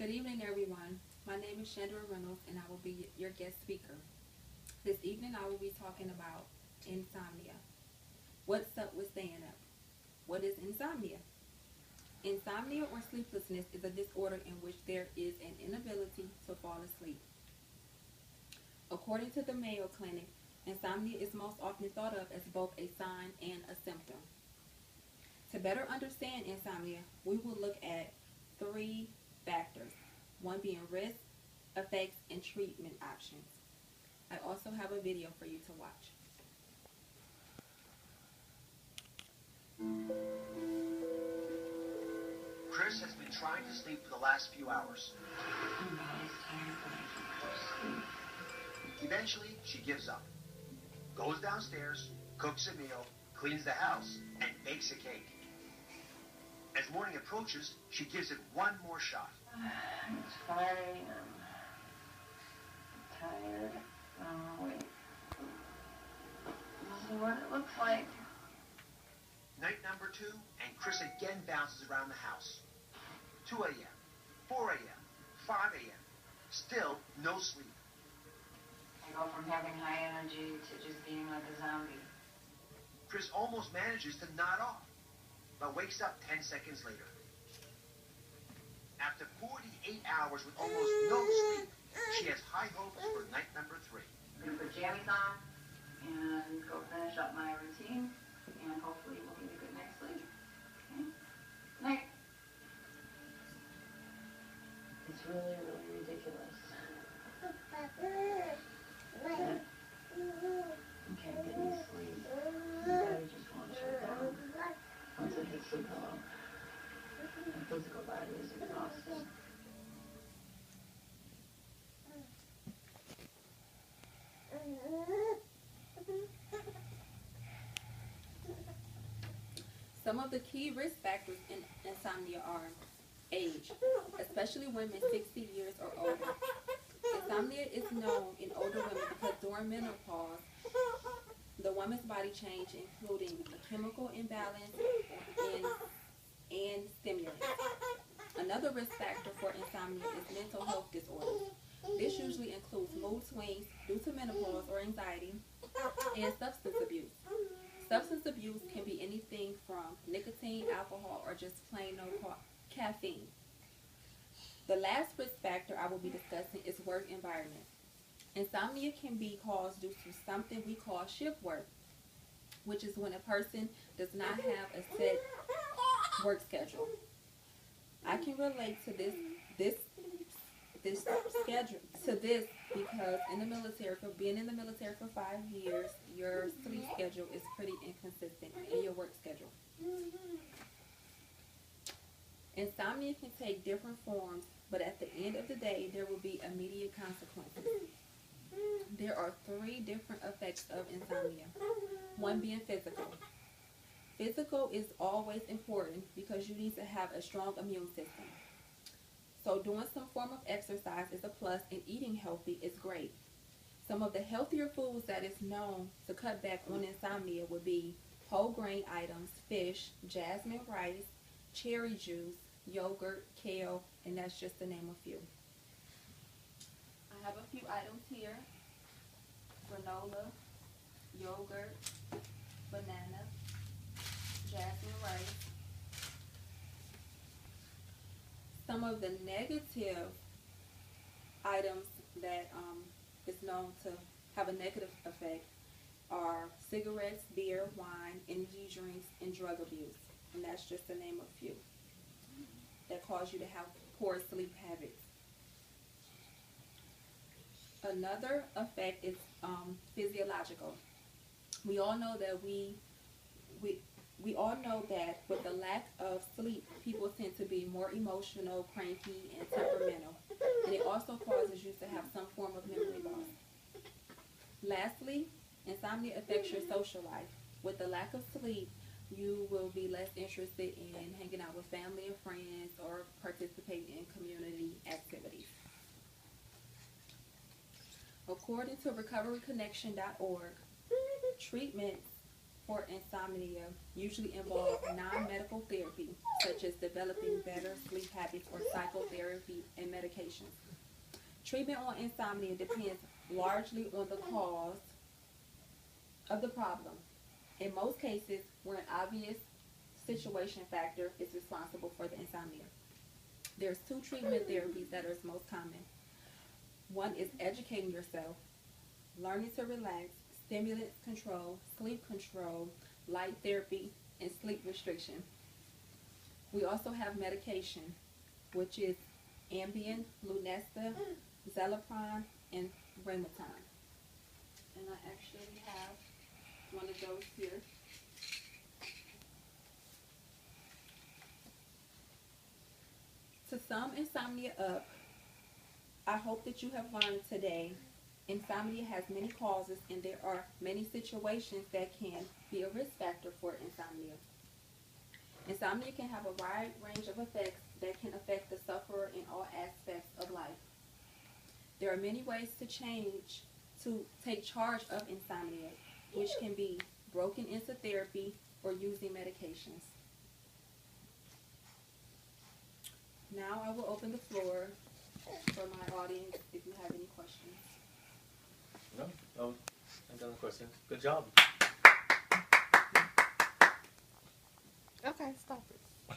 Good evening, everyone. My name is Chandra Reynolds, and I will be your guest speaker. This evening, I will be talking about insomnia. What's up with staying up? What is insomnia? Insomnia or sleeplessness is a disorder in which there is an inability to fall asleep. According to the Mayo Clinic, insomnia is most often thought of as both a sign and a symptom. To better understand insomnia, we will look at three factors, one being risk, effects, and treatment options. I also have a video for you to watch. Chris has been trying to sleep for the last few hours. Eventually, she gives up, goes downstairs, cooks a meal, cleans the house, and bakes a cake. As morning approaches, she gives it one more shot. I'm trying. I'm tired. Oh, wait. This is what it looks like. Night number 2, and Chris again bounces around the house. 2 a.m., 4 a.m., 5 a.m. Still no sleep. I go from having high energy to just being like a zombie. Chris almost manages to nod off, but wakes up 10 seconds later. After 48 hours with almost no sleep, she has high hopes for night number 3. I'm going to put jammies on and go finish up my routine, and hopefully we'll get a good night's sleep. Okay? Good night. It's really, really ridiculous. I can't get any sleep. My body just won't shut down. Once I hit sleep, hello. My physical body is exhausted. Some of the key risk factors in insomnia are age, especially women 60 years or older. Insomnia is known in older women because during menopause, the woman's body change, including a chemical imbalance and stimulants. Another risk factor for insomnia is mental health disorders. This usually includes mood swings due to menopause or anxiety and substance abuse. Substance abuse can be anything from nicotine, alcohol, or just plain old caffeine. The last risk factor I will be discussing is work environment. Insomnia can be caused due to something we call shift work, which is when a person does not have a set work schedule. I can relate to this schedule because in the military, for being in the military for 5 years, your sleep schedule is pretty inconsistent in your work schedule. Insomnia can take different forms, but at the end of the day, there will be immediate consequences. There are 3 different effects of insomnia, one being physical. Physical is always important because you need to have a strong immune system. So doing some form of exercise is a plus, and eating healthy is great. Some of the healthier foods that is known to cut back on insomnia would be whole grain items, fish, jasmine rice, cherry juice, yogurt, kale, and that's just to name a few. I have a few items here: granola, yogurt, banana, jasmine rice. Some of the negative items that is known to have a negative effect are cigarettes, beer, wine, energy drinks, and drug abuse. And that's just to name a few that cause you to have poor sleep habits. Another effect is physiological. We all know that we all know that with the lack of sleep, people tend to be more emotional, cranky, and temperamental. And it also causes you to have some form of memory loss. Lastly, insomnia affects your social life. With the lack of sleep, you will be less interested in hanging out with family and friends or participating in community activities. According to recoveryconnection.org, treatments for insomnia usually involve non-medical therapy, such as developing better sleep habits or psychotherapy and medications. Treatment on insomnia depends largely on the cause of the problem. In most cases, where an obvious situation factor is responsible for the insomnia. There's two treatment therapies that are most common. One is educating yourself, learning to relax, stimulant control, sleep control, light therapy, and sleep restriction. We also have medication, which is Ambien, Lunesta, Zolpidem, and Ramitide. And I actually have one of those here. To sum insomnia up, I hope that you have learned today insomnia has many causes and there are many situations that can be a risk factor for insomnia. Insomnia can have a wide range of effects that can affect the sufferer in all aspects of life. There are many ways to take charge of insomnia, which can be broken into therapy or using medications. Now I will open the floor for my audience if you have any questions. No, no, I got no questions. Good job. Okay, stop it.